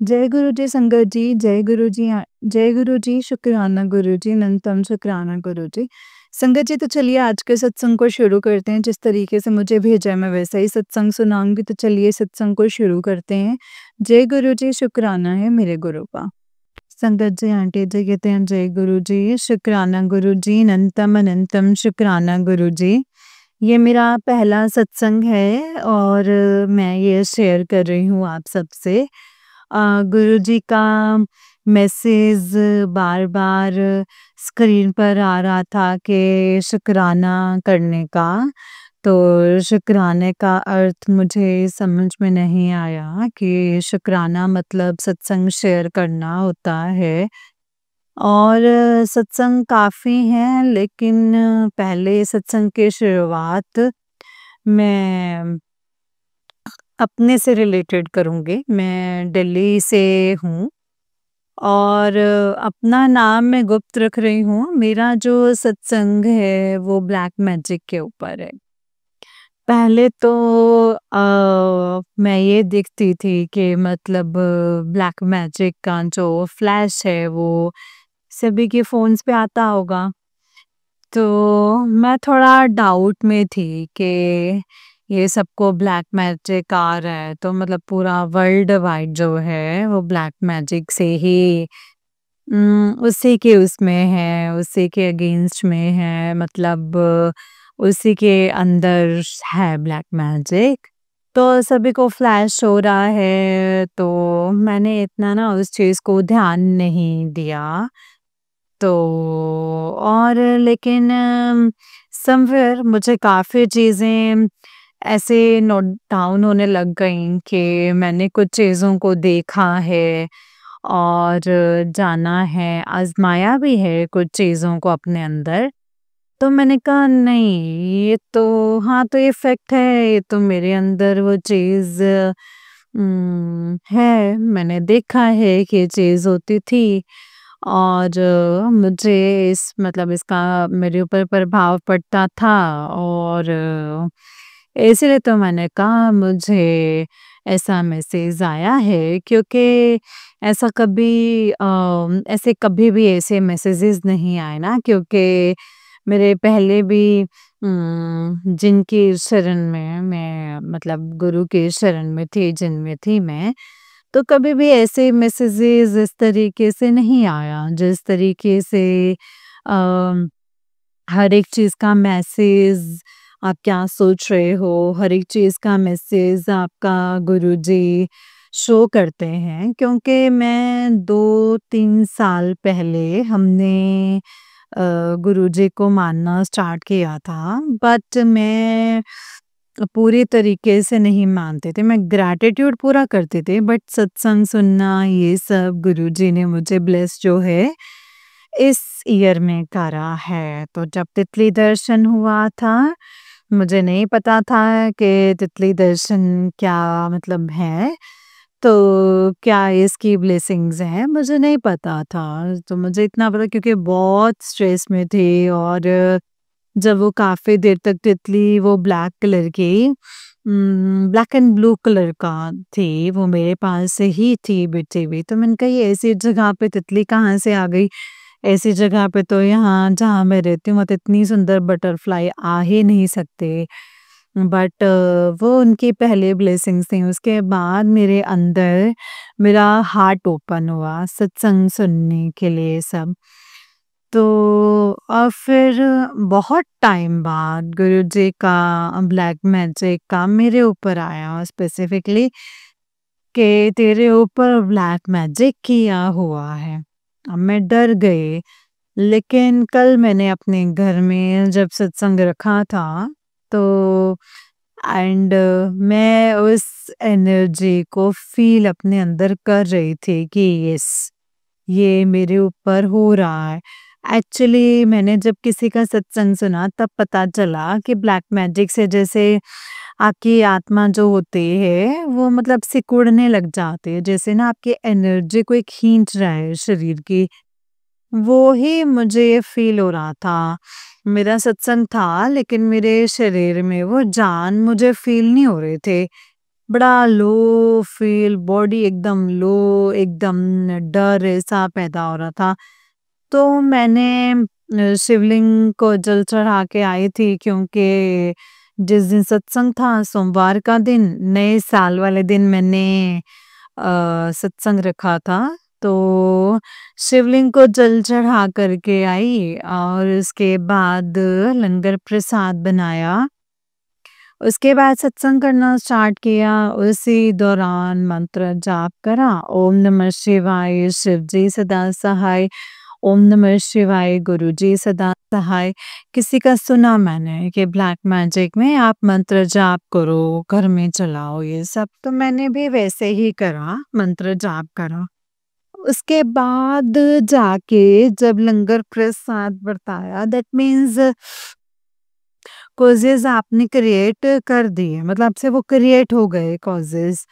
जय गुरु जी संगत जी, जय गुरु जी जय गुरु जी, शुक्राना गुरु जी, अनंतम शुक्राना गुरु जी। संगत जी तो चलिए आज के सत्संग को शुरू करते हैं, जिस तरीके से मुझे भेजा है मैं वैसा ही सत्संग सुनाऊँगी, तो चलिए सत्संग को शुरू करते हैं। जय गुरु जी, शुक्राना है मेरे गुरु का। संगत जी आंटी जी कहते हैं जय गुरु जी, शुक्राना गुरु जी, अनंतम अनंतम शुक्राना गुरु जी। ये मेरा पहला सत्संग है और मैं ये शेयर कर रही हूँ आप सबसे। गुरुजी का मैसेज बार-बार स्क्रीन पर आ रहा था कि शुकराना करने का, तो शुकराने का अर्थ मुझे समझ में नहीं आया कि शुकराना मतलब सत्संग शेयर करना होता है। और सत्संग काफ़ी हैं लेकिन पहले सत्संग की शुरुआत मैं अपने से रिलेटेड करूँगी। मैं दिल्ली से हूँ और अपना नाम मैं गुप्त रख रही हूँ। मेरा जो सत्संग है वो ब्लैक मैजिक के ऊपर है। पहले तो मैं ये देखती थी कि मतलब ब्लैक मैजिक का जो फ्लैश है वो सभी के फ़ोन्स पे आता होगा। तो मैं थोड़ा डाउट में थी कि ये सबको ब्लैक मैजिक आ रहा है तो मतलब पूरा वर्ल्ड वाइड जो है वो ब्लैक मैजिक से ही उसी के उसमें है, उसी के अगेंस्ट में है, मतलब उसी के अंदर है ब्लैक मैजिक। तो सभी को फ्लैश हो रहा है तो मैंने इतना ना उस चीज़ को ध्यान नहीं दिया। तो और लेकिन समव्हेयर मुझे काफ़ी चीज़ें ऐसे नोट डाउन होने लग गईं कि मैंने कुछ चीज़ों को देखा है और जाना है, आज़माया भी है कुछ चीज़ों को अपने अंदर। तो मैंने कहा नहीं, ये तो हाँ, तो ये फैक्ट है, ये तो मेरे अंदर वो चीज़ है, मैंने देखा है कि ये चीज़ होती थी और मुझे इस मतलब इसका मेरे ऊपर प्रभाव पड़ता था और इसीलिए तो मैंने कहा मुझे ऐसा मैसेज आया है क्योंकि ऐसा कभी ऐसे कभी भी ऐसे मैसेजेस नहीं आए ना क्योंकि मेरे पहले भी जिनकी शरण में मैं मतलब गुरु के शरण में थी, जिनमें थी मैं, तो कभी भी ऐसे मैसेजेस इस तरीके से नहीं आया, जिस तरीके से अ, हर एक चीज़ का मैसेज आप क्या सोच रहे हो, हर एक चीज़ का मैसेज आपका गुरुजी शो करते हैं क्योंकि मैं 2-3 साल पहले हमने गुरुजी को मानना स्टार्ट किया था, बट मैं पूरी तरीके से नहीं मानते थे। मैं ग्रैटिट्यूड पूरा करते थे बट सत्संग सुनना ये सब गुरुजी ने मुझे ब्लेस जो है इस ईयर में करा है। तो जब तितली दर्शन हुआ था, मुझे नहीं पता था कि तितली दर्शन क्या मतलब है, तो क्या इसकी ब्लेसिंग्स हैं, मुझे नहीं पता था। तो मुझे इतना पता क्योंकि बहुत स्ट्रेस में थी और जब वो काफ़ी देर तक तितली वो ब्लैक कलर की ब्लैक एंड ब्लू कलर का थी, वो मेरे पास से ही थी बिछी हुई, तो मैंने कहा ये ऐसी जगह पे तितली कहाँ से आ गई? ऐसी जगह पे तो यहाँ जहाँ मैं रहती हूँ, वहाँ तो इतनी सुंदर बटरफ्लाई आ ही नहीं सकते। बट वो उनकी पहले ब्लेसिंग्स थी, उसके बाद मेरे अंदर मेरा हार्ट ओपन हुआ सत्संग सुनने के लिए सब। तो फिर बहुत टाइम बाद गुरुजी का ब्लैक मैजिक का मेरे ऊपर आया स्पेसिफिकली कि तेरे ऊपर ब्लैक मैजिक किया हुआ है। अब मैं डर गई, लेकिन कल मैंने अपने घर में जब सत्संग रखा था तो एंड मैं उस एनर्जी को फ़ील अपने अंदर कर रही थी कि यस, ये मेरे ऊपर हो रहा है। एक्चुअली मैंने जब किसी का सत्संग सुना तब पता चला कि ब्लैक मैजिक से जैसे आपकी आत्मा जो होती है वो मतलब सिकुड़ने लग जाती है। जैसे ना आपकी एनर्जी को एक खींच रहा है शरीर की, वो ही मुझे फ़ील हो रहा था। मेरा सत्संग था लेकिन मेरे शरीर में वो जान मुझे फ़ील नहीं हो रहे थे। बड़ा लो फ़ील, बॉडी एकदम लो, एकदम डर ऐसा पैदा हो रहा था। तो मैंने शिवलिंग को जल चढ़ा के आई थी, क्योंकि जिस दिन सत्संग था सोमवार का दिन, नए साल वाले दिन मैंने सत्संग रखा था। तो शिवलिंग को जल चढ़ा कर के आई और उसके बाद लंगर प्रसाद बनाया। उसके बाद सत्संग करना स्टार्ट किया, उसी दौरान मंत्र जाप करा, ओम नमः शिवाय, शिव जी सदा सहाय, ओम नमः शिवाय, गुरु जी सदा सहाय। किसी का सुना मैंने कि ब्लैक मैजिक में आप मंत्र जाप करो, घर में चलाओ ये सब, तो मैंने भी वैसे ही करा, मंत्र जाप करा। उसके बाद जाके जब लंगर प्रसाद बरताया, दैट मीन्स कॉजेज़ आपने क्रिएट कर दिए, मतलब आपसे वो क्रिएट हो गए कॉजेज़।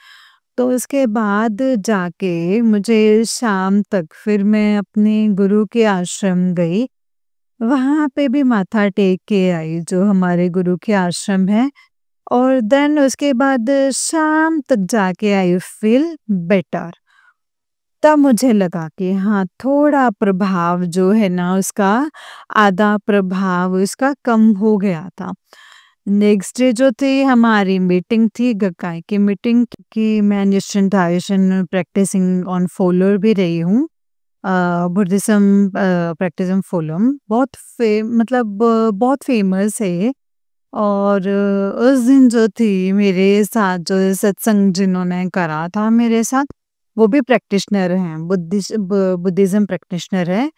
तो उसके बाद जाके मुझे शाम तक फिर मैं अपने गुरु के आश्रम गई। वहाँ पे भी माथा टेक के आई, जो हमारे गुरु के आश्रम है, और देन उसके बाद शाम तक जाके आई फील बेटर। तब मुझे लगा कि हाँ, थोड़ा प्रभाव जो है ना उसका, आधा प्रभाव उसका कम हो गया था। नेक्स्ट डे जो थी हमारी मीटिंग थी, गकाई की मीटिंग, कि मैं निश्चिंत आयुषन प्रैक्टिसिंग ऑन फॉलोअर भी रही हूँ। बुद्धिज़्म प्रैक्टिसिंग फॉलोअर बहुत मतलब बहुत फेमस है। और उस दिन जो थी मेरे साथ जो सत्संग जिन्होंने करा था मेरे साथ, वो भी प्रैक्टिशनर हैं, बुद्धिज़्म प्रैक्टिशनर हैं।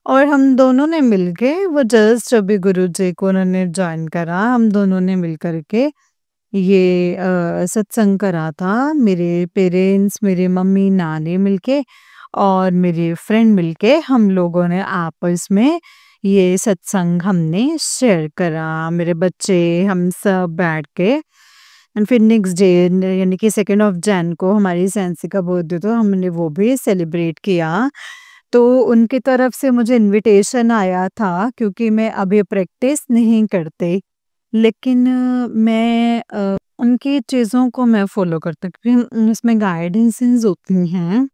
और हम दोनों ने मिलके वो जस्ट अभी गुरुजी को उन्होंने जॉइन करा, हम दोनों ने मिल कर के ये सत्संग करा था। मेरे पेरेंट्स, मेरे मम्मी, नानी मिलके और मेरे फ्रेंड मिलके हम लोगों ने आपस में ये सत्संग हमने शेयर करा, मेरे बच्चे हम सब बैठ के। एंड फिर नेक्स्ट डे यानी कि 2nd ऑफ जैन को हमारी सेंसी का बर्थडे, तो हमने वो भी सेलिब्रेट किया। तो उनकी तरफ से मुझे इनविटेशन आया था, क्योंकि मैं अभी प्रैक्टिस नहीं करते, लेकिन मैं उनकी चीज़ों को मैं फ़ॉलो करती हूँ, क्योंकि उसमें गाइडेंसेस होती हैं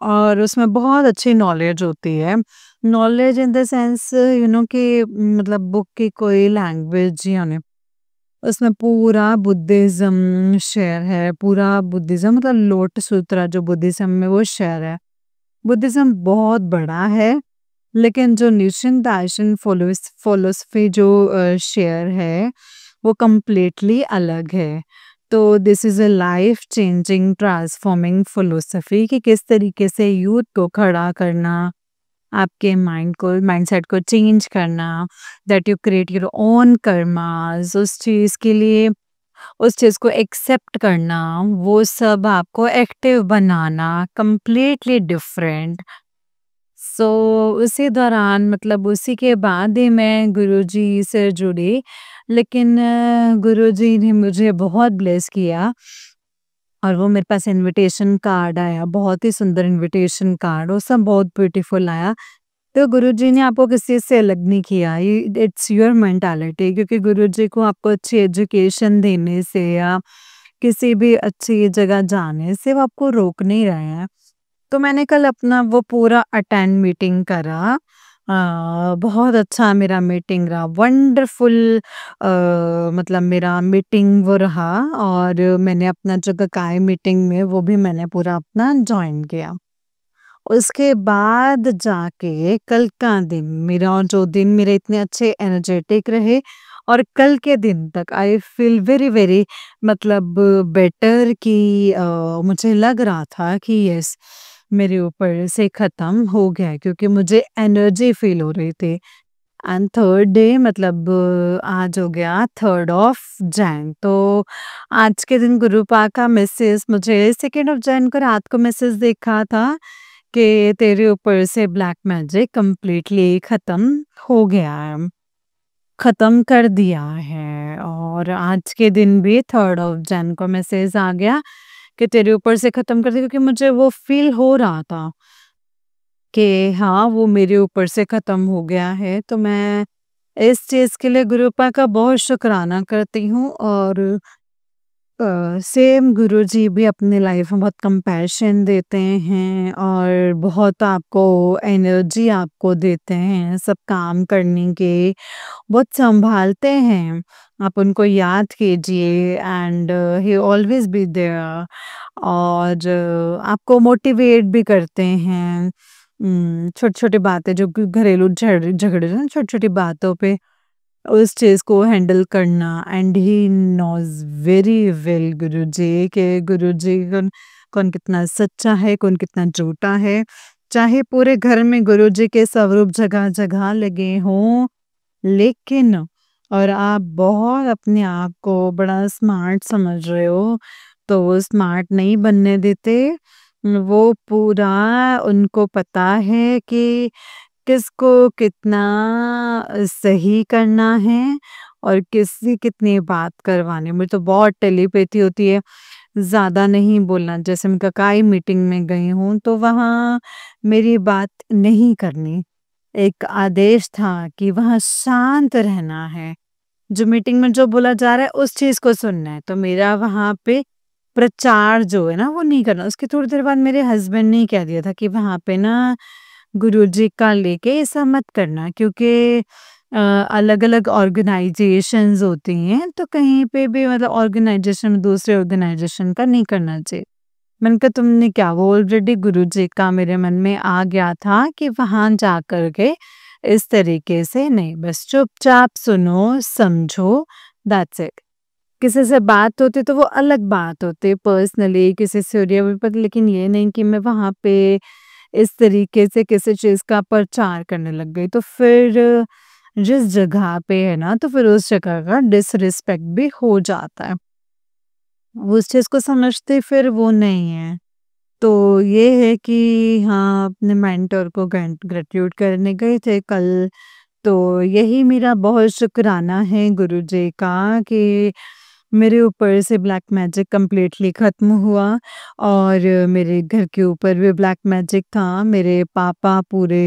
और उसमें बहुत अच्छी नॉलेज होती है। नॉलेज इन द सेंस कि मतलब बुक की कोई लैंग्वेज यानी उसमें पूरा बुद्धिज़्म शेयर है, पूरा बुद्धिज़्म मतलब लोट सूत्रा जो बुद्धिज़्म में वो शेयर है। बुद्धिज़्म बहुत बड़ा है, लेकिन जो निशिन दार्शन फ़िलॉसफ़ी जो शेयर है, वो कंप्लीटली अलग है। तो this is a life changing transforming philosophy, कि किस तरीके से यूथ को खड़ा करना, आपके माइंडसेट को चेंज करना, that you create your own karmas, उस चीज़ के लिए उस चीज़ को एक्सेप्ट करना, वो सब आपको एक्टिव बनाना, कंप्लीटली डिफरेंट। सो उसी दौरान मतलब उसी के बाद ही मैं गुरुजी से जुड़ी, लेकिन गुरुजी ने मुझे बहुत ब्लेस किया और वो मेरे पास इनविटेशन कार्ड आया, बहुत ही सुंदर इनविटेशन कार्ड, वो सब बहुत ब्यूटीफुल आया। तो गुरुजी ने आपको किसी चीज़ से अलग नहीं किया, ये इट्स योर मेंटालिटी, क्योंकि गुरुजी को आपको अच्छी एजुकेशन देने से या किसी भी अच्छी जगह जाने से वो आपको रोक नहीं रहे हैं। तो मैंने कल अपना वो पूरा अटेंड मीटिंग करा। बहुत अच्छा मेरा मीटिंग रहा, वंडरफुल मतलब मेरा मीटिंग वो रहा, और मैंने अपना जो गकाई मीटिंग में वो भी मैंने पूरा अपना जॉइन किया। उसके बाद जाके कल का दिन मेरा, और जो दिन मेरे इतने अच्छे एनर्जेटिक रहे, और कल के दिन तक आई फील वेरी वेरी मतलब बेटर, कि मुझे लग रहा था कि यस मेरे ऊपर से खत्म हो गया है, क्योंकि मुझे एनर्जी फील हो रही थी। एंड थर्ड डे मतलब आज हो गया 3rd ऑफ जैन, तो आज के दिन गुरुपा का मैसेज मुझे 2nd ऑफ जैन को रात को मैसेज देखा था कि तेरे ऊपर से ब्लैक मैजिक कंप्लीटली खत्म हो गया है, खत्म कर दिया है। और आज के दिन भी 3rd ऑफ जैन को मैसेज आ गया कि तेरे ऊपर से खत्म कर दिया, क्योंकि मुझे वो फील हो रहा था कि हाँ, वो मेरे ऊपर से खत्म हो गया है। तो मैं इस चीज़ के लिए गुरुपा का बहुत शुक्राना करती हूँ, और सेम गुरुजी भी अपनी लाइफ में बहुत कंपैशन देते हैं और बहुत आपको एनर्जी आपको देते हैं सब काम करने के, बहुत सँभालते हैं। आप उनको याद कीजिए and he always be there और आपको मोटिवेट भी करते हैं। छोटी-छोटी बातें जो कि घरेलू झगड़े ना छोटी-छोटी बातों पे उस चीज़ को हैंडल करना and he knows very well Guruji कि गुरुजी कौन कितना सच्चा है, कौन कितना झूठा है। चाहे पूरे घर में गुरुजी के स्वरूप जगह-जगह लगे हों, लेकिन और आप बहुत अपने आप को बड़ा स्मार्ट समझ रहे हो, तो वो स्मार्ट नहीं बनने देते। वो पूरा उनको पता है कि किसको कितना सही करना है और किससे कितनी बात करवानी है। मुझे तो बहुत टेलीपैथी होती है, ज़्यादा नहीं बोलना। जैसे मैं ककाई मीटिंग में गई हूँ, तो वहाँ मेरी बात नहीं करनी। एक आदेश था कि वहाँ शांत रहना है। जो मीटिंग में जो बोला जा रहा है, उस चीज़ को सुनना है। तो मेरा वहाँ पे प्रचार जो है ना, वो नहीं करना। उसके थोड़ी देर बाद मेरे हस्बैंड ने ही कह दिया था कि वहाँ पे ना गुरुजी का लेके ऐसा मत करना क्योंकि अलग-अलग ऑर्गेनाइज़ेशंस होती हैं, तो कहीं पे भी मतलब ऑर्गेनाइज़ेशन में दूसरे ऑर्गेनाइज़ेशन का नहीं करना चाहिए। मैंने कहा तुमने क्या वो ऑलरेडी गुरुजी का मेरे मन में आ गया था कि वहाँ जा कर के इस तरीके से नहीं, बस चुपचाप सुनो, समझो, दैट्स इट। किसी से बात होती तो वो अलग बात होती पर्सनली किसी से हो रही है पर लेकिन ये नहीं कि मैं वहाँ पे इस तरीके से किसी चीज़ का प्रचार करने लग गई। तो फिर जिस जगह पे है ना, तो फिर उस जगह का डिसरिस्पेक्ट भी हो जाता है। उस चीज़ को समझते फिर वो नहीं है। तो ये है कि हाँ, अपने मेंटर को ग्रैटिट्यूड करने गए थे कल, तो यही मेरा बहुत शुक्राना है गुरुजी का कि मेरे ऊपर से ब्लैक मैजिक कंप्लीटली ख़त्म हुआ और मेरे घर के ऊपर भी ब्लैक मैजिक था। मेरे पापा पूरे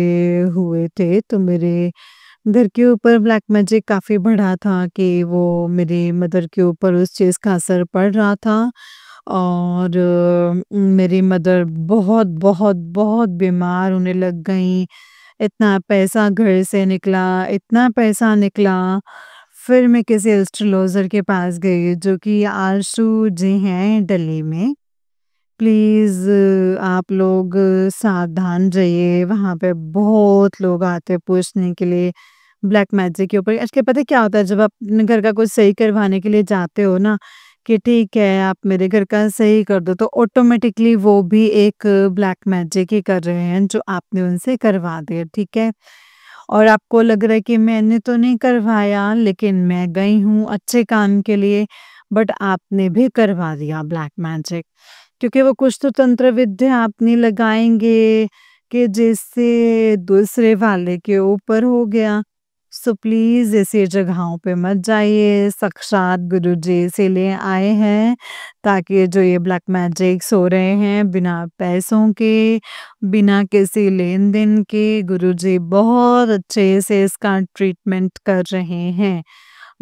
हुए थे, तो मेरे घर के ऊपर ब्लैक मैजिक काफ़ी बढ़ा था कि वो मेरी मदर के ऊपर उस चीज़ का असर पड़ रहा था और मेरी मदर बहुत, बहुत, बहुत बीमार होने लग गईं। इतना पैसा घर से निकला, इतना पैसा निकला। फिर मैं किसी एस्ट्रोलॉज़र के पास गई जो कि आशु जी हैं दिल्ली में। प्लीज़ आप लोग सावधान रहिए, वहाँ पे बहुत लोग आते हैं पूछने के लिए ब्लैक मैजिक के ऊपर। आजकल पता है क्या होता है जब आप अपने घर का कुछ सही करवाने के लिए जाते हो ना कि ठीक है आप मेरे घर का सही कर दो, तो ऑटोमेटिकली वो भी एक ब्लैक मैजिक ही कर रहे हैं जो आपने उनसे करवा दिया, ठीक है? और आपको लग रहा है कि मैंने तो नहीं करवाया लेकिन मैं गई हूँ अच्छे काम के लिए, बट आपने भी करवा दिया ब्लैक मैजिक। क्योंकि वो कुछ तो तंत्र विद्या आपने लगाएँगे कि जिससे दूसरे वाले के ऊपर हो गया। सो प्लीज़ ऐसी जगहों पे मत जाइए, साक्षात गुरुजी इसीलिए आए हैं ताकि जो ये ब्लैक मैजिक्स हो रहे हैं बिना पैसों के, बिना किसी लेन-देन के, गुरुजी बहुत अच्छे से इसका ट्रीटमेंट कर रहे हैं।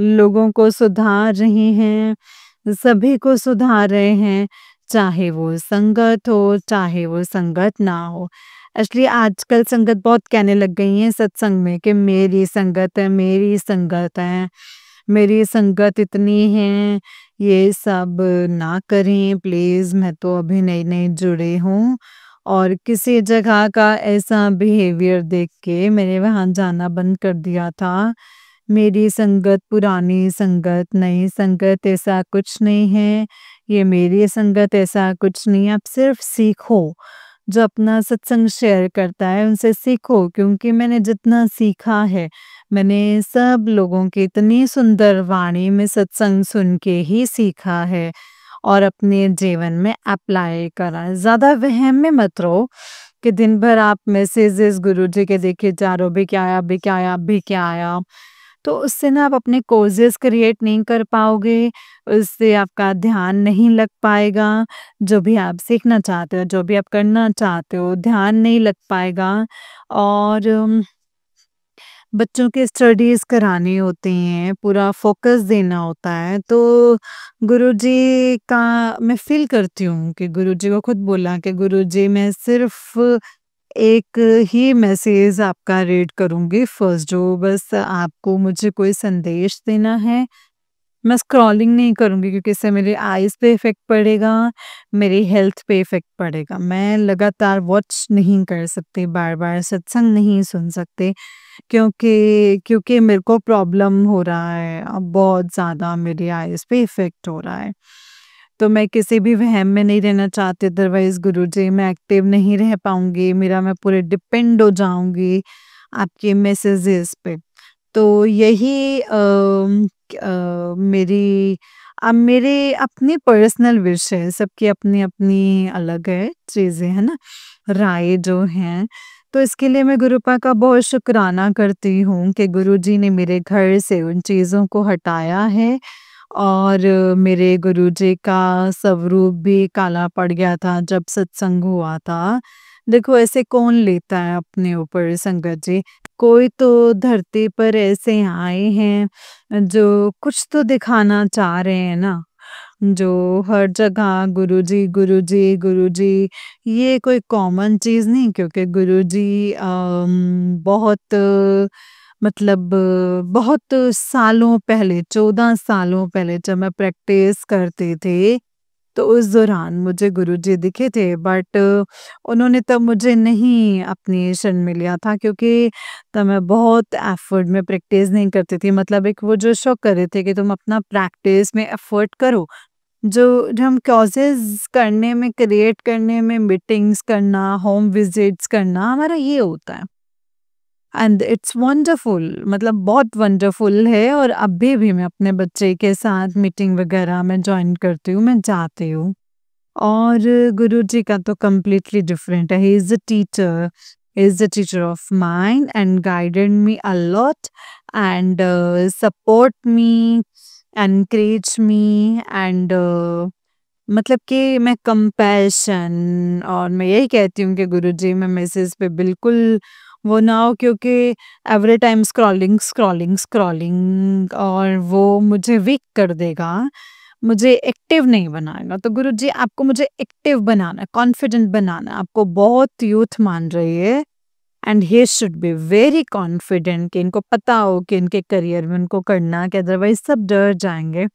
लोगों को सुधार रहे हैं, सभी को सुधार रहे हैं, चाहे वो संगत हो, चाहे वो संगत ना हो। एक्चुअली आजकल संगत बहुत कहने लग गई हैं सत्संग में कि मेरी संगत है, मेरी संगत है, मेरी संगत इतनी है, ये सब ना करें प्लीज़ मैं तो अभी नई-नई जुड़ी हूँ और किसी जगह का ऐसा बिहेवियर देख के मैंने वहाँ जाना बंद कर दिया था। मेरी संगत, पुरानी संगत, नई संगत ऐसा कुछ नहीं है। ये मेरी संगत ऐसा कुछ नहीं है। आप सिर्फ़ सीखो। जो अपना सत्संग शेयर करता है उनसे सीखो क्योंकि मैंने जितना सीखा है, मैंने सब लोगों की इतनी सुंदर वाणी में सत्संग सुन के ही सीखा है और अपने जीवन में अप्लाई करा है। ज़्यादा वहम में मत रहो कि दिन भर आप मैसेजेस गुरुजी के देखे जा रहे हो, अभी क्या आया, अभी क्या आया, अभी क्या आया। तो उससे ना आप अपने कोर्सेज़ क्रिएट नहीं कर पाओगे, उससे आपका ध्यान नहीं लग पाएगा, जो भी आप सीखना चाहते हो, जो भी आप करना चाहते हो, ध्यान नहीं लग पाएगा और बच्चों के स्टडीज़ करानी होती हैं, पूरा फ़ोकस देना होता है, तो गुरुजी का मैं फ़ील करती हूँ कि गुरुजी को खुद बोला कि गुरुजी मैं सिर्फ़ एक ही मैसेज आपका रीड करूँगी फर्स्ट, जो बस आपको मुझे कोई संदेश देना है। मैं स्क्रॉलिंग नहीं करूँगी क्योंकि इससे मेरे आईज़ पे इफ़ेक्ट पड़ेगा, मेरी हेल्थ पे इफ़ेक्ट पड़ेगा। मैं लगातार वॉच नहीं कर सकती, बार-बार सत्संग नहीं सुन सकते, क्योंकि मेरे को प्रॉब्लम हो रहा है, अब बहुत ज़्यादा मेरी आईज़ पे इफ़ेक्ट हो रहा है। तो मैं किसी भी वहम में नहीं रहना चाहती, अदरवाइज़ गुरुजी मैं एक्टिव नहीं रह पाऊँगी, मैं पूरे डिपेंड हो जाऊँगी आपके मैसेजेस पे। तो यही मेरी अब मेरे अपनी पर्सनल विश है, सबकी अपनी-अपनी अलग है चीज़ें, है ना? राय जो हैं, तो इसके लिए मैं गुरुपा का बहुत शुकराना करती हूँ कि गुरुजी ने मेरे घर से उन चीज़ों को हटाया है और मेरे गुरुजी का स्वरूप भी काला पड़ गया था जब सत्संग हुआ था। देखो ऐसे कौन लेता है अपने ऊपर संगत जी? कोई तो धरती पर ऐसे आए हैं जो कुछ तो दिखाना चाह रहे हैं ना, जो हर जगह गुरुजी, गुरुजी, गुरुजी, ये कोई कॉमन चीज़ नहीं, क्योंकि गुरुजी बहुत मतलब बहुत सालों पहले 14 सालों पहले जब मैं प्रैक्टिस करती थी, तो उस दौरान मुझे गुरुजी दिखे थे, बट उन्होंने तब मुझे नहीं अपनी शरण में लिया था, क्योंकि तब मैं बहुत एफर्ट में प्रैक्टिस नहीं करती थी। मतलब एक वो जो शो कर रहे थे कि तुम अपना प्रैक्टिस में एफर्ट करो, जो हम कॉजेज़ करने में, क्रिएट करने में, मीटिंग्स करना, होम विज़िट्स करना, हमारा ये होता है। एंड इट्स वंडरफुल, मतलब बहुत वंडरफुल है, और अभी भी मैं अपने बच्चे के साथ मीटिंग वगैरह में जॉइन करती हूँ, मैं जाती हूँ। और गुरुजी का तो कंप्लीटली डिफरेंट है, he is the teacher of mine and guided me a lot and support me, encourage me and मतलब कि मैं कंपैशन, और मैं यही कहती हूँ कि गुरुजी मैं मैसेज पे बिल्कुल वो ना हो, क्योंकि every time scrolling, scrolling, scrolling, और वो मुझे वीक कर देगा, मुझे एक्टिव नहीं बनाएगा। तो गुरुजी आपको मुझे एक्टिव बनाना है, कॉन्फिडेंट बनाना है, आपको बहुत यूथ मान रही है, and he should be very confident कि इनको पता हो कि इनके करियर में उनको करना है, कि अदरवाइज़ सब डर जाएँगे।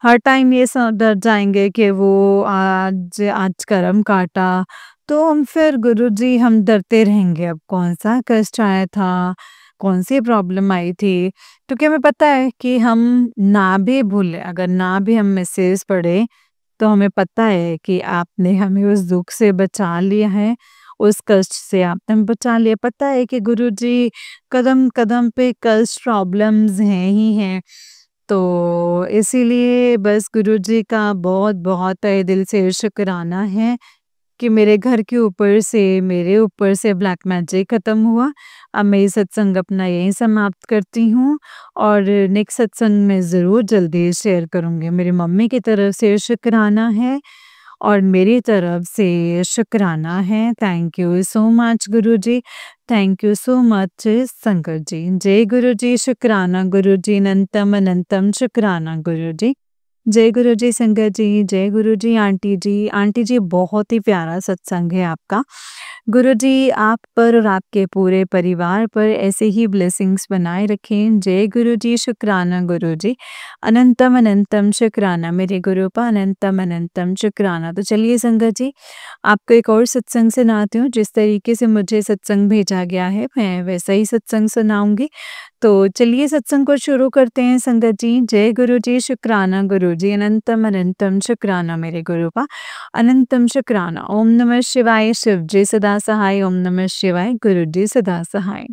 हर टाइम ये डर जाएँगे कि वो आज आज कर्म काटा, तो हम फिर गुरुजी हम डरते रहेंगे, अब कौन-सा कष्ट आया था, कौन-सी प्रॉब्लम आई थी, क्योंकि हमें पता है कि हम ना भी भूलें, अगर ना भी हम मैसेज पढ़ें, तो हमें पता है कि आपने हमें उस दुःख से बचा लिया है, उस कष्ट से आपने हमें बचा लिया। पता है कि गुरुजी कदम-कदम पे कष्ट, प्रॉब्लम्स हैं ही हैं। तो इसीलिए बस गुरुजी का बहुत-बहुत तहे दिल से शुक्राना है कि मेरे ऊपर से ब्लैक मैजिक खत्म हुआ। अब मैं ये सत्संग अपना यहीं समाप्त करती हूँ, और नेक्स्ट सत्संग में ज़रूर जल्दी शेयर करूँगी। मेरी मम्मी की तरफ से शुक्राना है और मेरी तरफ से शुक्राना है। Thank you so much Guruji. Thank you so much संगत जी। जय गुरुजी, शुक्राना गुरुजी, अनंतम अनंतम शुक्राना गुरुजी। जय गुरुजी संगत जी, जय गुरुजी आंटी जी। आंटी जी बहुत ही प्यारा सत्संग है आपका। गुरुजी आप पर और आपके पूरे परिवार पर ऐसे ही ब्लेसिंग्स बनाए रखें। जय गुरुजी, शुक्राना गुरुजी। अनंतम अनंतम शुक्राना मेरे गुरुपा, अनंतम अनंतम शुक्राना। तो चलिए संगत जी, आपको एक और सत्संग सुनाती हूँ। जिस तरीके से मुझे सत्संग भेजा गया है, मैं वैसा ही सत्संग सुनाऊँगी। तो चलिए सत्संग को शुरू करते हैं संगत जी। जय गुरु जी, शुक्राना गुरु जी, अनंतम अनंतम शुक्राना मेरे गुरुपा, अनंतम शुक्राना। ओम नमः शिवाय, शिव जी सदा सहाय, ओम नमः शिवाय, गुरु जी सदा सहाय।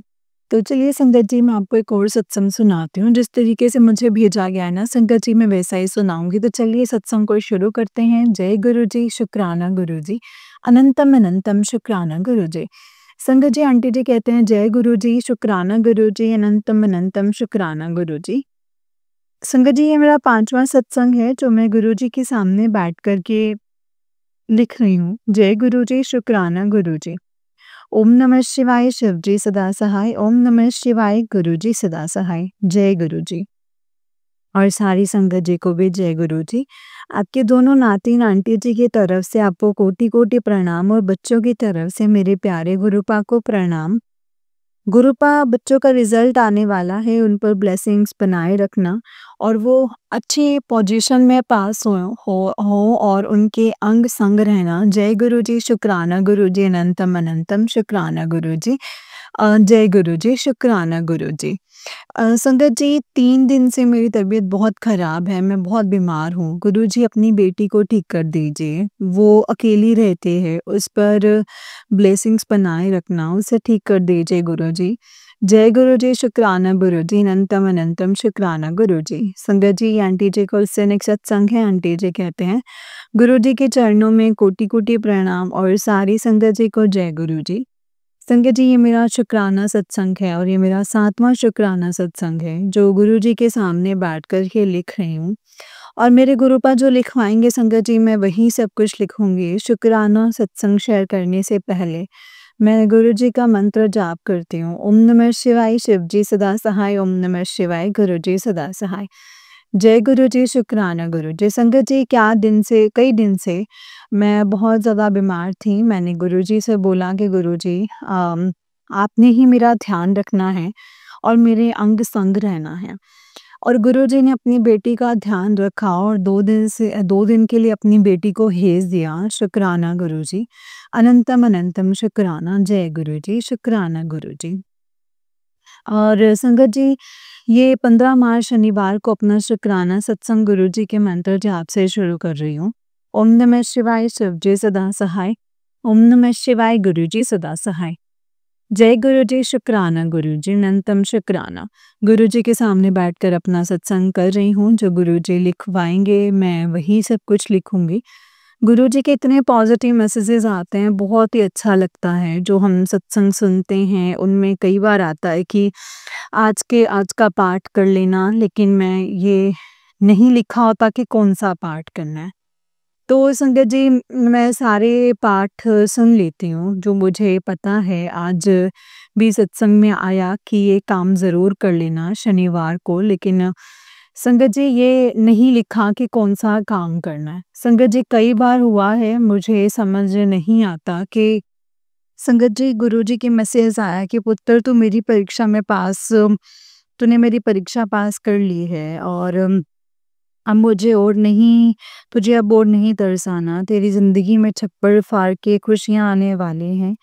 तो चलिए संगत जी, मैं आपको एक और सत्संग सुनाती हूँ। जिस तरीके से मुझे भेजा गया है ना संगत जी, मैं वैसा ही सुनाऊँगी। तो चलिए सत्संग को शुरू करते हैं। जय गुरु जी, शुक्राना गुरु जी, अनंतम अनंतम शुक्राना गुरु जी। संगत जी, आंटी जी कहते हैं जय गुरु जी, शुक्राना गुरु जी, अनंतम अनंतम शुक्राना गुरु जी। संगत जी, ये मेरा 5वां सत्संग है जो मैं गुरु जी के सामने बैठ कर के लिख रही हूँ। जय गुरु जी, शुक्राना गुरु जी। ओम नमः शिवाय शिवजी सदा सहाय, ओम नमः शिवाय गुरुजी सदा सहाय। जय गुरुजी। और सारी संगत जी को भी जय गुरुजी। आपके दोनों नाती आंटी जी की तरफ से आपको कोटि-कोटि प्रणाम और बच्चों की तरफ से मेरे प्यारे गुरुपा को प्रणाम। गुरुपा बच्चों का रिजल्ट आने वाला है, उन पर ब्लेसिंग्स बनाए रखना और वो अच्छी पोजीशन में पास हो और उनके अंग संग रहना। जय गुरुजी, शुक्राना गुरुजी, अनंतम अनंतम शुक्राना गुरुजी। जय गुरुजी, शुक्राना गुरुजी। संगत जी 3 दिन से मेरी तबीयत बहुत ख़राब है, मैं बहुत बीमार हूँ। गुरुजी अपनी बेटी को ठीक कर दीजिए, वो अकेली रहती है, उस पर ब्लेसिंग्स बनाए रखना, उसे ठीक कर दीजिए गुरुजी। जय गुरुजी, शुक्राना गुरुजी, अनंतम अनंतम शुक्राना गुरुजी। संगत जी आंटी जी को उससे एक सत्संग है, आंटी जी कहते हैं, गुरुजी के चरणों में कोटि-कोटि प्रणाम और सारी संगत जी को जय गुरुजी। संगत जी ये मेरा शुक्राना सत्संग है और ये मेरा 7वां शुक्राना सत्संग है जो गुरुजी के सामने बैठ कर के लिख रही हूँ और मेरे गुरुपा जो लिखवाएंगे संगत जी मैं वही सब कुछ लिखूंगी। शुक्राना सत्संग शेयर करने से पहले मैं गुरुजी का मंत्र जाप करती हूँ। ओम नमः शिवाय शिवजी सदा सहाय, ओम नमः शिवाय गुरुजी सदा सहाय। जय गुरुजी, शुक्राना गुरुजी। संगत जी कई दिन से मैं बहुत ज़्यादा बीमार थी। मैंने गुरुजी से बोला कि गुरुजी आपने ही मेरा ध्यान रखना है और मेरे अंग संग रहना है। और गुरुजी ने अपनी बेटी का ध्यान रखा और 2 दिन के लिए अपनी बेटी को भेज दिया। शुक्राना गुरुजी, अनंतम अनंतम शुक्राना। जय गुरुजी, शुक्राना गुरुजी। और संगत जी ये 15 मार्च शनिवार को अपना शुक्राना सत्संग गुरुजी के मंत्र जाप से शुरू कर रही हूँ। ओम नमः शिवाय शिवजी सदा सहाय, ओम नमः शिवाय गुरुजी सदा सहाय। जय गुरुजी, शुक्राना गुरुजी, अनंतम शुक्राना। गुरुजी के सामने बैठकर अपना सत्संग कर रही हूँ, जो गुरुजी लिखवाएंगे मैं वही सब कुछ लिखूंगी। गुरुजी के इतने पॉजिटिव मैसेजेस आते हैं, बहुत ही अच्छा लगता है। जो हम सत्संग सुनते हैं उनमें कई बार आता है कि आज का पाठ कर लेना, लेकिन मैं ये नहीं लिखा होता कि कौन-सा पाठ करना है। तो संगत जी मैं सारे पाठ सुन लेती हूँ, जो मुझे पता है आज भी सत्संग में आया कि ये काम ज़रूर कर लेना शनिवार को, लेकिन संगत जी ये नहीं लिखा कि कौन-सा काम करना है। संगत जी कई बार हुआ है, मुझे समझ नहीं आता कि संगत जी गुरुजी के मैसेज आया कि पुत्र तूने मेरी परीक्षा पास कर ली है और अब तुझे अब और नहीं तरसाना, तेरी ज़िंदगी में छप्पर फाड़ के खुशियाँ आने वाली हैं।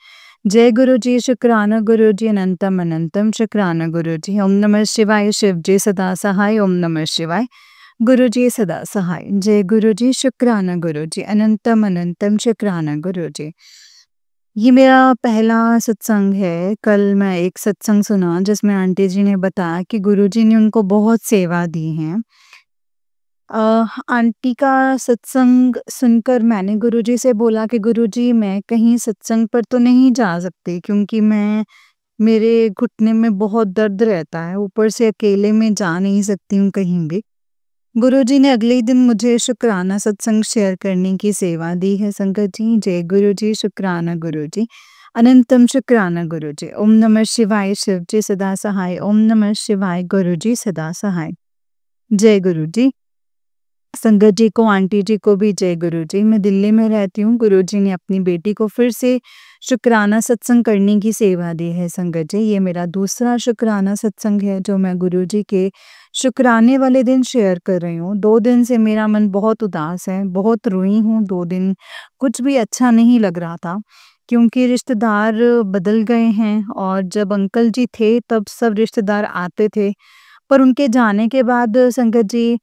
जय गुरुजी, शुक्राना गुरुजी, अनंतम अनंतम शुक्राना गुरुजी। ओम नमः शिवाय शिवजी सदा सहाय, ओम नमः शिवाय गुरुजी सदा सहाय। जय गुरुजी, शुक्राना गुरुजी, अनंतम अनंतम शुक्राना गुरुजी। ये मेरा पहला सत्संग है। कल मैं एक सत्संग सुना जिसमें आंटी जी ने बताया कि गुरुजी ने उनको बहुत सेवा दी है। आंटी का सत्संग सुनकर मैंने गुरुजी से बोला कि गुरुजी मैं कहीं सत्संग पर तो नहीं जा सकती क्योंकि मेरे घुटने में बहुत दर्द रहता है, ऊपर से अकेले में जा नहीं सकती हूँ कहीं भी। गुरुजी ने अगले ही दिन मुझे शुक्राना सत्संग शेयर करने की सेवा दी है संगत जी। जय गुरुजी, शुक्राना गुरुजी, अनंतम शुक्राना गुरुजी। ओम नमः शिवाय शिवजी सदा सहाय, ओम नमः शिवाय गुरुजी सदा सहाय। जय गुरुजी। संगत जी को, आंटी जी को भी जय गुरुजी। मैं दिल्ली में रहती हूँ। गुरुजी ने अपनी बेटी को फिर से शुक्राना सत्संग करने की सेवा दी है संगत जी। ये मेरा दूसरा शुक्राना सत्संग है जो मैं गुरुजी के शुक्राने वाले दिन शेयर कर रही हूँ। 2 दिन से मेरा मन बहुत उदास है, बहुत रोई हूँ। 2 दिन कुछ भी अच्छा नहीं लग रहा था क्योंकि रिश्तेदार बदल गए हैं और जब अंकल जी थे तब सब रिश्तेदार आते थे, पर उनके जाने के बाद संगत जी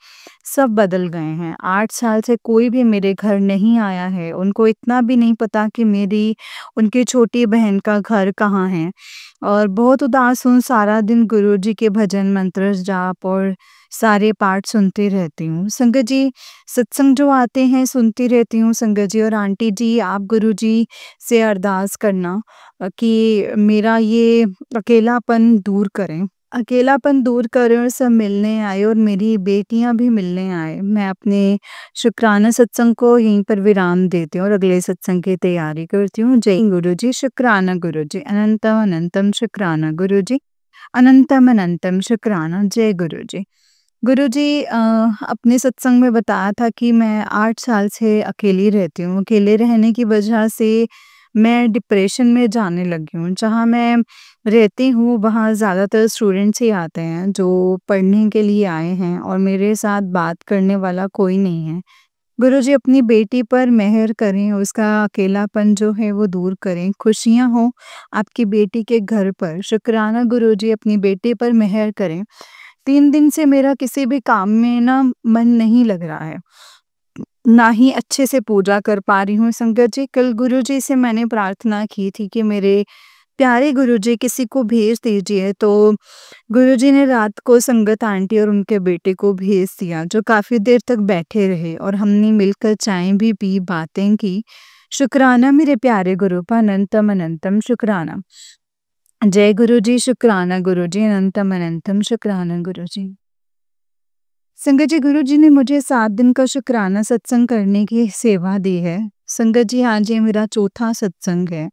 सब बदल गए हैं। 8 साल से कोई भी मेरे घर नहीं आया है। उनको इतना भी नहीं पता कि उनकी छोटी बहन का घर कहाँ है और बहुत उदास हूँ। सारा दिन गुरुजी के भजन, मंत्र, जाप और सारे पाठ सुनती रहती हूँ। संगत जी सत्संग जो आते हैं सुनती रहती हूँ संगत जी। और आंटी जी आप गुरुजी से अरदास करना कि मेरा ये अकेलापन दूर करें। अकेलापन दूर करें और सब मिलने आए और मेरी बेटियाँ भी मिलने आए। मैं अपने शुक्राना सत्संग को यहीं पर विराम देती हूँ और अगले सत्संग की तैयारी करती हूँ। जय गुरुजी, शुक्राना गुरुजी, अनंतम अनंतम शुक्राना गुरुजी, अनंतम अनंतम शुक्राना, जय गुरुजी। गुरुजी अपने सत्संग में बताया था कि मैं 8 साल से अकेली रहती हूँ। अकेले रहने की वजह से मैं डिप्रेशन में जाने लगी हूँ। जहाँ मैं रहती हूँ वहाँ ज़्यादातर स्टूडेंट्स ही आते हैं जो पढ़ने के लिए आए हैं और मेरे साथ बात करने वाला कोई नहीं है। गुरुजी अपनी बेटी पर मेहर करें, उसका अकेलापन जो है वो दूर करें, खुशियाँ हों आपकी बेटी के घर पर। शुक्राना गुरुजी अपनी बेटी पर मेहर करें। 3 दिन से मेरा किसी भी काम में ना मन नहीं लग रहा है। ना ही अच्छे से पूजा कर पा रही हूँ संगत जी। कल गुरुजी से मैंने प्रार्थना की थी कि मेरे प्यारे गुरुजी किसी को भेज दीजिए, तो गुरुजी ने रात को संगत आंटी और उनके बेटे को भेज दिया जो काफ़ी देर तक बैठे रहे और हमने मिलकर चाय भी पी, बातें की। शुक्राना मेरे प्यारे गुरु का अनंतम अनंतम शुक्राना। जय गुरुजी, शुक्राना गुरुजी, अनंतम अनंतम शुक्राना गुरुजी। संगत जी, गुरुजी ने मुझे 7 दिन का शुक्राना सत्संग करने की सेवा दी है। संगत जी, आज ये मेरा चौथा सत्संग है।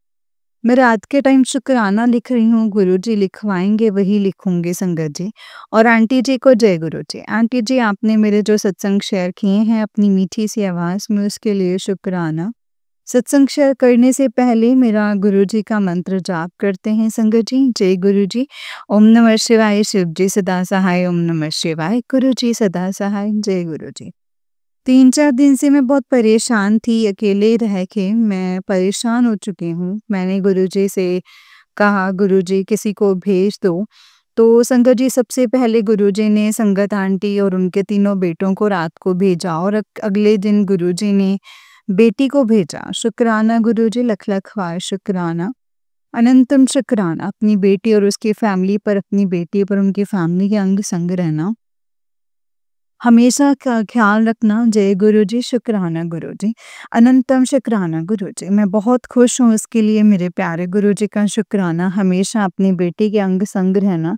मैं रात के टाइम शुक्राना लिख रही हूँ, गुरुजी लिखवाएँगे वही लिखूँगी संगत जी। और आंटी जी को जय गुरुजी। आंटी जी, आपने मेरे जो सत्संग शेयर किए हैं अपनी मीठी सी आवाज़ में, उसके लिए शुक्राना। सत्संग शेयर करने से पहले मेरा गुरुजी का मंत्र जाप करते हैं संगत जी। जय गुरुजी। ओम नमः शिवाय, शिव जी सदा सहाय, ओम नमः शिवाय, गुरुजी सदा सहाय, जय गुरुजी। 3-4 दिन से मैं बहुत परेशान थी, अकेले रह के मैं परेशान हो चुकी हूँ। मैंने गुरुजी से कहा, गुरुजी किसी को भेज दो। तो संगत जी, सबसे पहले गुरुजी ने संगत आंटी और उनके तीनों बेटों को रात को भेजा और अगले दिन गुरुजी ने बेटी को भेजा। शुक्राना गुरुजी, लख लख बार शुक्राना, अनंतम शुक्राना। अपनी बेटी और उसकी फैमिली पर, अपनी बेटी पर उनकी फैमिली के अंग संग रहना, हमेशा का ख्याल रखना। जय गुरुजी, शुक्राना गुरुजी, अनंतम शुक्राना गुरुजी। मैं बहुत खुश हूँ इसके लिए, मेरे प्यारे गुरुजी का शुक्राना। हमेशा अपनी बेटी के अंग संग रहना।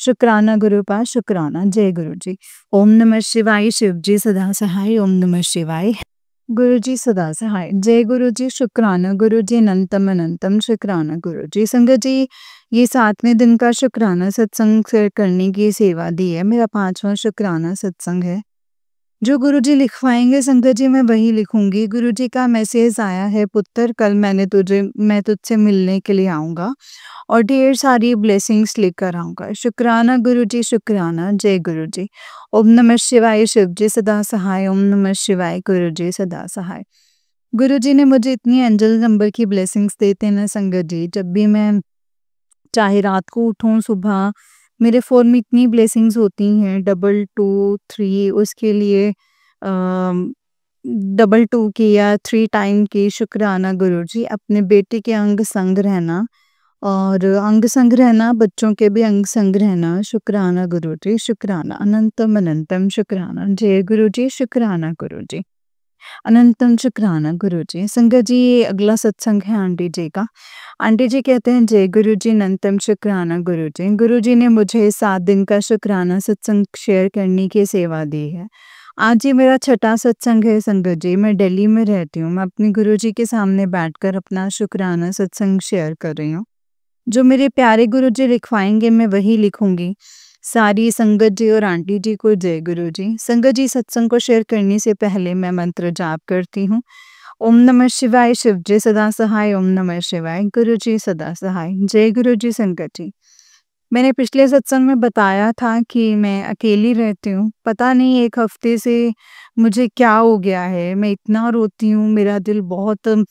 शुक्राना गुरु पा शुक्राना, जय गुरुजी। ओम नमः शिवाय, शिव जी सदा सहाय, ओम नमः शिवाय, गुरुजी सदा सहाय, जय गुरुजी। शुक्राना गुरुजी, अनंतम अनंतम शुक्राना गुरुजी। संगत जी, ये 7वें दिन का शुक्राना सत्संग शेयर करने की सेवा दी है। मेरा 5वां शुक्राना सत्संग है। जो गुरुजी लिखवाएंगे संगत जी मैं वही लिखूंगी। गुरुजी का मैसेज आया है, पुत्र कल मैं तुझसे मिलने के लिए आऊँगा और ढेर सारी ब्लेसिंग्स लेकर आऊँगा। शुक्राना गुरुजी, शुक्राना, जय गुरुजी। ओम नमः शिवाय, शिव जी सदा सहाय, ओम नमः शिवाय, गुरुजी सदा सहाय। गुरुजी ने मुझे इतनी एंजल नंबर की ब्लेसिंग्स देते हैं ना संगत जी, जब भी मैं चाहे रात को उठूँ, सुबह मेरे फ़ोन में इतनी ब्लेसिंग्स होती हैं, 223 उसके लिए अ, 22 की या 3 टाइम की शुक्राना गुरुजी। अपने बेटे के अंग संग रहना और अंग संग रहना, बच्चों के भी अंग संग रहना। शुक्राना गुरुजी, शुक्राना, अनंतम अनंतम शुक्राना, जय गुरुजी, शुक्राना गुरुजी, अनंतम शुक्राना गुरुजी। संगत जी, ये अगला सत्संग है आंटी जी का। आंटी जी कहते हैं, जय गुरुजी, अनंतम शुक्राना गुरुजी। गुरुजी ने मुझे 7 दिन का शुक्राना सत्संग शेयर करने की सेवा दी है। आज ये मेरा छठा सत्संग है संगत जी। मैं दिल्ली में रहती हूँ। मैं अपने गुरुजी के सामने बैठकर अपना शुक्राना सत्संग शेयर कर रही हूँ। जो मेरे प्यारे गुरुजी लिखवाएंगे मैं वही लिखूंगी। सारी संगत जी और आंटी जी को जय गुरुजी। संगत जी, सत्संग को शेयर करने से पहले मैं मंत्र जाप करती हूँ। ओम नमः शिवाय, शिव जी सदा सहाय, ओम नमः शिवाय, गुरुजी सदा सहाय, जय गुरुजी। संगत जी, मैंने पिछले सत्संग में बताया था कि मैं अकेली रहती हूँ। पता नहीं 1 हफ्ते से मुझे क्या हो गया है, मैं इतना रोती हूँ, मेरा दिल बहुत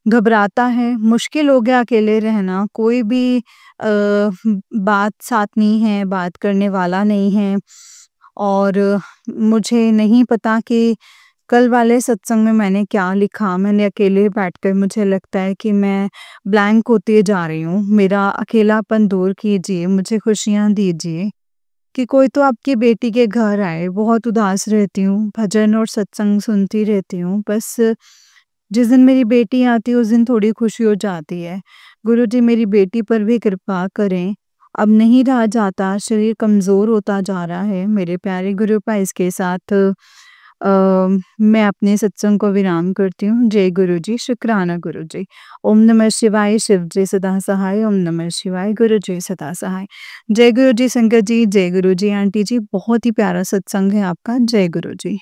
घबराता है। मुश्किल हो गया अकेले रहना, कोई भी बात साथ नहीं है, बात करने वाला नहीं है और मुझे नहीं पता कि कल वाले सत्संग में मैंने क्या लिखा। मैंने अकेले बैठकर मुझे लगता है कि मैं ब्लैंक होती जा रही हूँ। मेरा अकेलापन दूर कीजिए, मुझे खुशियाँ दीजिए कि कोई तो आपकी बेटी के घर आए। बहुत उदास रहती हूँ, भजन और सत्संग सुनती रहती हूँ। बस जिस दिन मेरी बेटी आती है उस दिन थोड़ी खुशी हो जाती है। गुरुजी, मेरी बेटी पर भी कृपा करें अब नहीं रहा जाता, शरीर कमज़ोर होता जा रहा है। मेरे प्यारे गुरुपा इसके साथ अ, मैं अपने सत्संग को विराम करती हूँ। जय गुरु जी, शुक्राना गुरु जी। ओम नमः शिवाय, शिव जी सदा सहाय, ओम नमः शिवाय, गुरु जी सदा सहाय। जय गुरु जी संगत जी, जय गुरु जी आंटी जी, बहुत ही प्यारा सत्संग है आपका। जय गुरु जी।